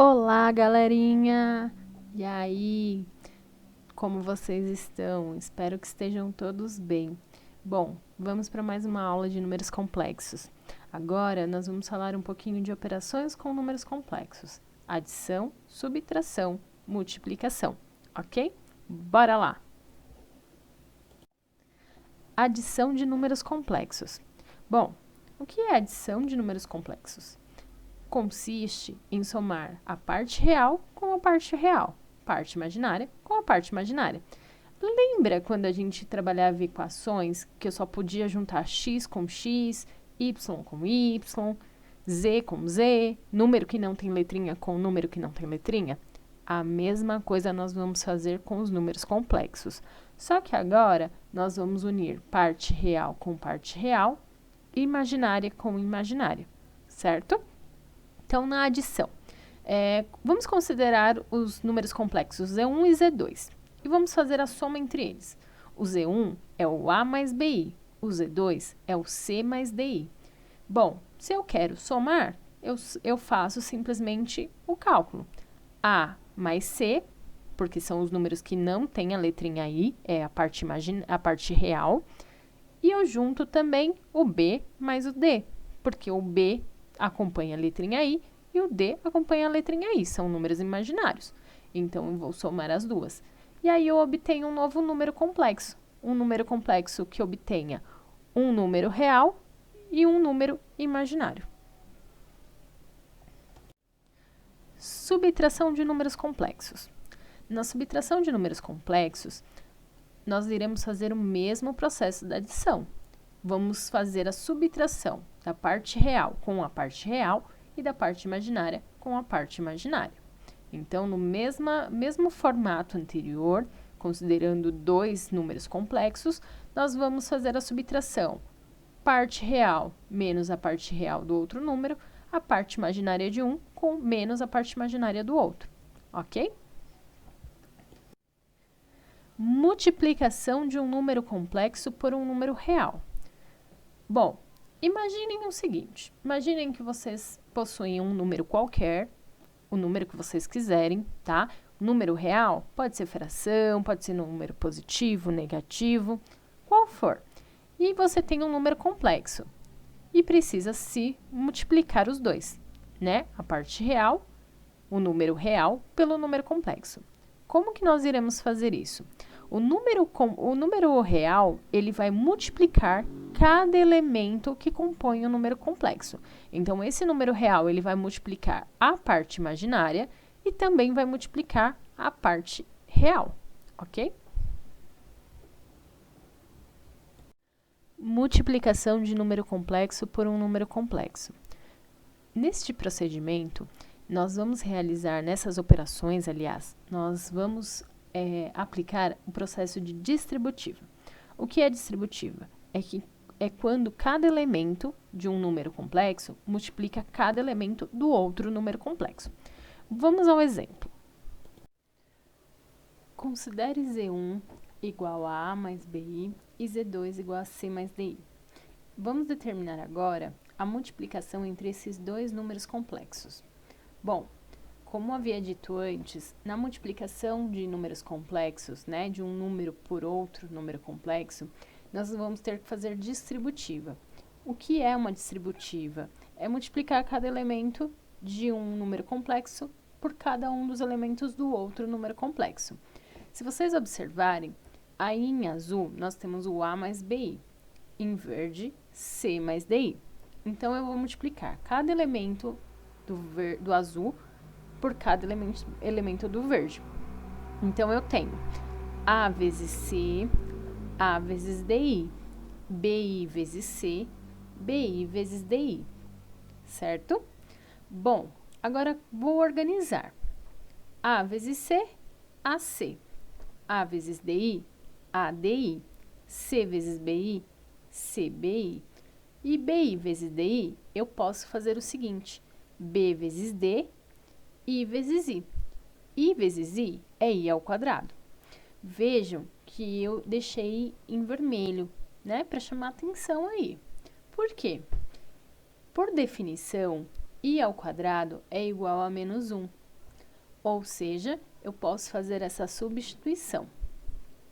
Olá, galerinha! E aí, como vocês estão? Espero que estejam todos bem. Bom, vamos para mais uma aula de números complexos. Agora, nós vamos falar um pouquinho de operações com números complexos: adição, subtração, multiplicação, ok? Bora lá! Adição de números complexos. Bom, o que é adição de números complexos? Consiste em somar a parte real com a parte real, parte imaginária com a parte imaginária. Lembra quando a gente trabalhava equações que eu só podia juntar x com x, y com y, z com z, número que não tem letrinha com número que não tem letrinha? A mesma coisa nós vamos fazer com os números complexos. Só que agora nós vamos unir parte real com parte real, imaginária com imaginária, certo? Então, na adição, vamos considerar os números complexos Z1 e Z2 e vamos fazer a soma entre eles. O Z1 é o A mais BI, o Z2 é o C mais DI. Bom, se eu quero somar, eu faço simplesmente o cálculo. A mais C, porque são os números que não têm a letrinha I, é a parte real, e eu junto também o B mais o D, porque o B acompanha a letrinha I e o D acompanha a letrinha I, são números imaginários. Então, eu vou somar as duas. E aí, eu obtenho um novo número complexo. Um número complexo que obtenha um número real e um número imaginário. Subtração de números complexos. Na subtração de números complexos, nós iremos fazer o mesmo processo da adição. Vamos fazer a subtração da parte real com a parte real e da parte imaginária com a parte imaginária. Então, no mesmo formato anterior, considerando dois números complexos, nós vamos fazer a subtração. Parte real menos a parte real do outro número, a parte imaginária de um com menos a parte imaginária do outro, ok? Multiplicação de um número complexo por um número real. Bom, imaginem o seguinte, imaginem que vocês possuem um número qualquer, o número que vocês quiserem, tá? Número real pode ser fração, pode ser número positivo, negativo, qual for. E você tem um número complexo e precisa se multiplicar os dois, né? A parte real, o número real, pelo número complexo. Como que nós iremos fazer isso? O número real, ele vai multiplicar cada elemento que compõe o número complexo. Então, esse número real, ele vai multiplicar a parte imaginária e também vai multiplicar a parte real, ok? Multiplicação de número complexo por um número complexo. Neste procedimento, nós vamos realizar nessas operações, aliás, nós vamos aplicar o processo de distributiva. O que é distributiva? É quando cada elemento de um número complexo multiplica cada elemento do outro número complexo. Vamos ao exemplo. Considere Z1 igual a A mais BI e Z2 igual a C mais DI. Vamos determinar agora a multiplicação entre esses dois números complexos. Bom, como havia dito antes, na multiplicação de números complexos, né, de um número por outro número complexo, nós vamos ter que fazer distributiva. O que é uma distributiva? É multiplicar cada elemento de um número complexo por cada um dos elementos do outro número complexo. Se vocês observarem, aí em azul nós temos o A mais BI, em verde, C mais DI. Então, eu vou multiplicar cada elemento do azul por cada elemento do verde. Então, eu tenho A vezes C, A vezes DI, BI vezes C, BI vezes DI, certo? Bom, agora vou organizar. A vezes C, AC. A vezes DI, ADI. C vezes BI, CBI. E BI vezes DI, eu posso fazer o seguinte: B vezes D, I vezes I. I vezes I é I ao quadrado. Vejam que eu deixei em vermelho, né, para chamar atenção aí. Por quê? Por definição, I ao quadrado é igual a menos 1. Ou seja, eu posso fazer essa substituição.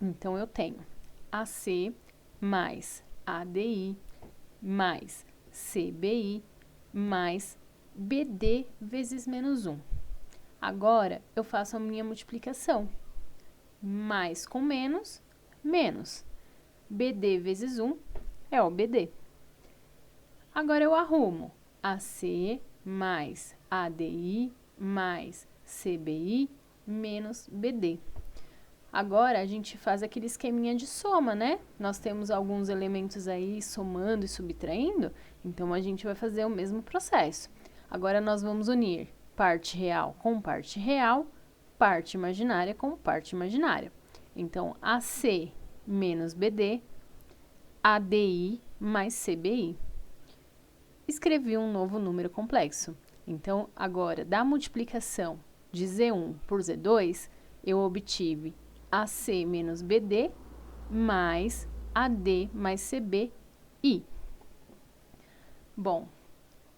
Então, eu tenho AC mais ADI mais CBI mais BD vezes menos 1. Agora, eu faço a minha multiplicação. Mais com menos, menos. BD vezes 1 é o BD. Agora, eu arrumo AC mais ADI mais CBI menos BD. Agora, a gente faz aquele esqueminha de soma, né? Nós temos alguns elementos aí somando e subtraindo, então a gente vai fazer o mesmo processo. Agora, nós vamos unir parte real com parte real, parte imaginária com parte imaginária. Então, AC menos BD, ADI mais CBI. Escrevi um novo número complexo. Então, agora, da multiplicação de Z1 por Z2, eu obtive AC menos BD mais AD mais CBI. Bom,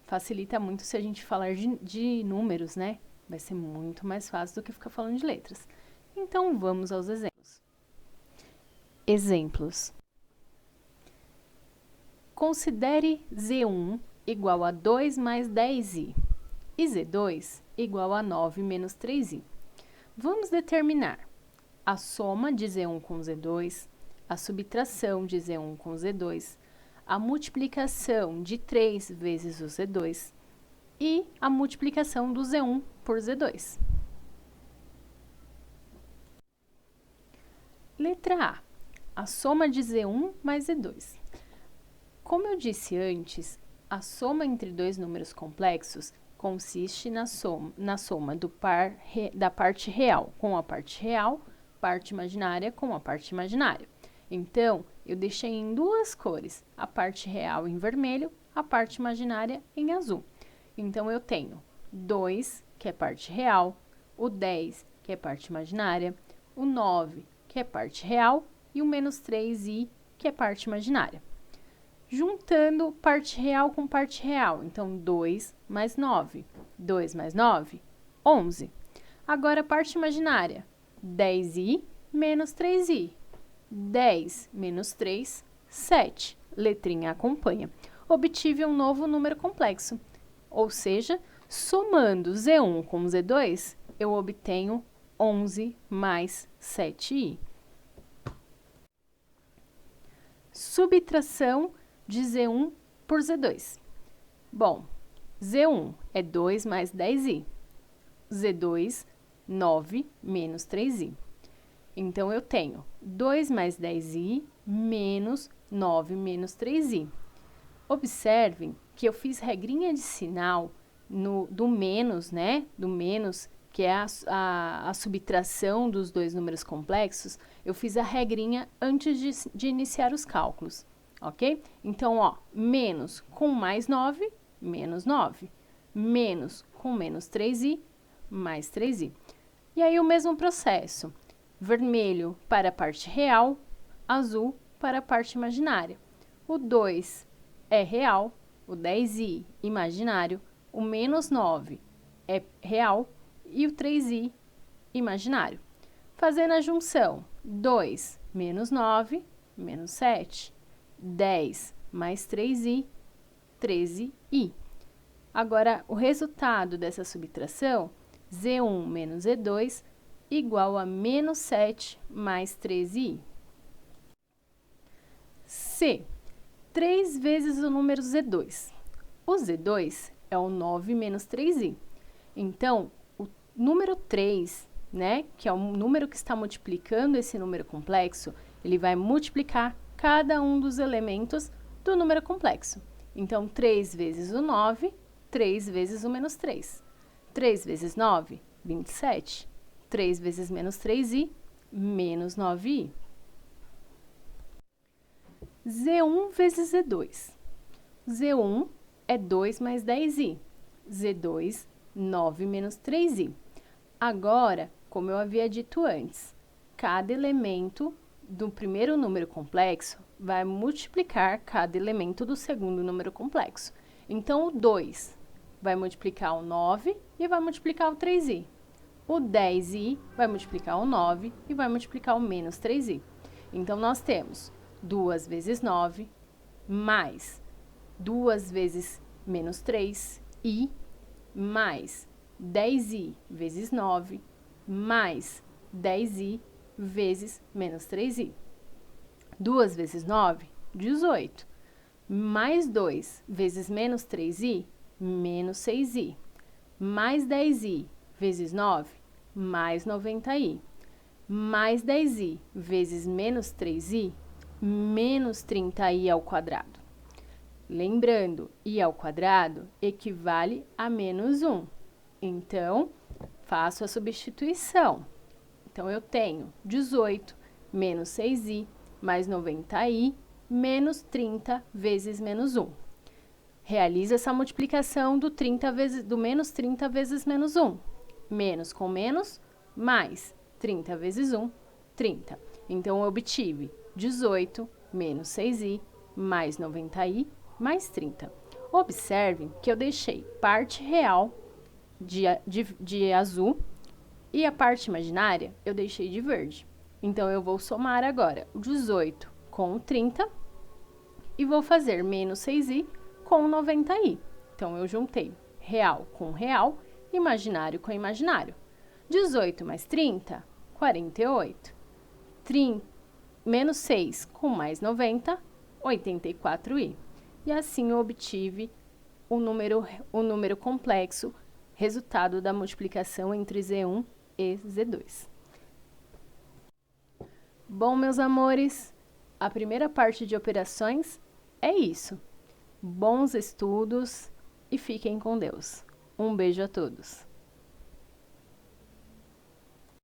facilita muito se a gente falar de números, né? Vai ser muito mais fácil do que ficar falando de letras. Então, vamos aos exemplos. Exemplos. Considere Z1 igual a 2 mais 10i e Z2 igual a 9 menos 3i. Vamos determinar a soma de Z1 com Z2, a subtração de Z1 com Z2, a multiplicação de 3 vezes o Z2 e a multiplicação do Z1 por Z2. Letra A soma de Z1 mais Z2. Como eu disse antes, a soma entre dois números complexos consiste na soma da parte real com a parte real, parte imaginária com a parte imaginária. Então, eu deixei em duas cores, a parte real em vermelho, a parte imaginária em azul. Então, eu tenho 2, que é parte real, o 10, que é parte imaginária, o 9, que é parte real, e o menos 3i, que é parte imaginária. Juntando parte real com parte real, então 2 mais 9. 2 mais 9, 11. Agora, a parte imaginária, 10i menos 3i. 10 menos 3, 7. Letrinha acompanha. Obtive um novo número complexo. Ou seja, somando Z1 com Z2, eu obtenho 11 mais 7i. Subtração de Z1 por Z2. Bom, Z1 é 2 mais 10i. Z2, 9 menos 3i. Então, eu tenho 2 mais 10i menos 9 menos 3i. Observem que eu fiz regrinha de sinal do menos, né? Do menos, que é a subtração dos dois números complexos. Eu fiz a regrinha antes de iniciar os cálculos, ok? Então, ó, menos com mais 9, menos 9. Menos com menos 3i, mais 3i. E aí, o mesmo processo. Vermelho para a parte real, azul para a parte imaginária. O 2 é real, o 10i imaginário, o menos 9 é real e o 3i imaginário. Fazendo a junção, 2 menos 9, menos 7. 10 mais 3i, 13i. Agora, o resultado dessa subtração, Z1 menos Z2, igual a menos 7 mais 13i. C. 3 vezes o número Z2. O Z2 é o 9 menos 3i. Então, o número 3, né, que é o número que está multiplicando esse número complexo, ele vai multiplicar cada um dos elementos do número complexo. Então, 3 vezes o 9, 3 vezes o menos 3. 3 vezes 9, 27. 3 vezes menos 3i, menos 9i. Z1 vezes Z2. Z1 é 2 mais 10i. Z2, 9 menos 3i. Agora, como eu havia dito antes, cada elemento do primeiro número complexo vai multiplicar cada elemento do segundo número complexo. Então, o 2 vai multiplicar o 9 e vai multiplicar o 3i. o 10i vai multiplicar o 9 e vai multiplicar o menos 3i. Então, nós temos 2 vezes 9 mais 2 vezes menos 3i mais 10i vezes 9 mais 10i vezes menos 3i. 2 vezes 9, 18. Mais 2 vezes menos 3i, menos 6i. Mais 10i vezes 9, mais 90i. Mais 10i vezes menos 3i, menos 30i ao quadrado. Lembrando, i ao quadrado equivale a menos 1. Então, faço a substituição. Então, eu tenho 18 menos 6i mais 90i menos 30 vezes menos 1. Realiza essa multiplicação do menos 30 vezes menos 1. Menos com menos, mais 30 vezes 1, 30. Então, eu obtive 18 menos 6i mais 90i mais 30. Observe que eu deixei parte real de azul e a parte imaginária eu deixei de verde. Então, eu vou somar agora o 18 com o 30 e vou fazer menos 6i com 90i. Então, eu juntei real com real, imaginário com imaginário. 18 mais 30, 48. Menos 6 com mais 90, 84i. E assim eu obtive o número complexo, resultado da multiplicação entre Z1 e Z2. Bom, meus amores, a primeira parte de operações é isso. Bons estudos e fiquem com Deus. Um beijo a todos.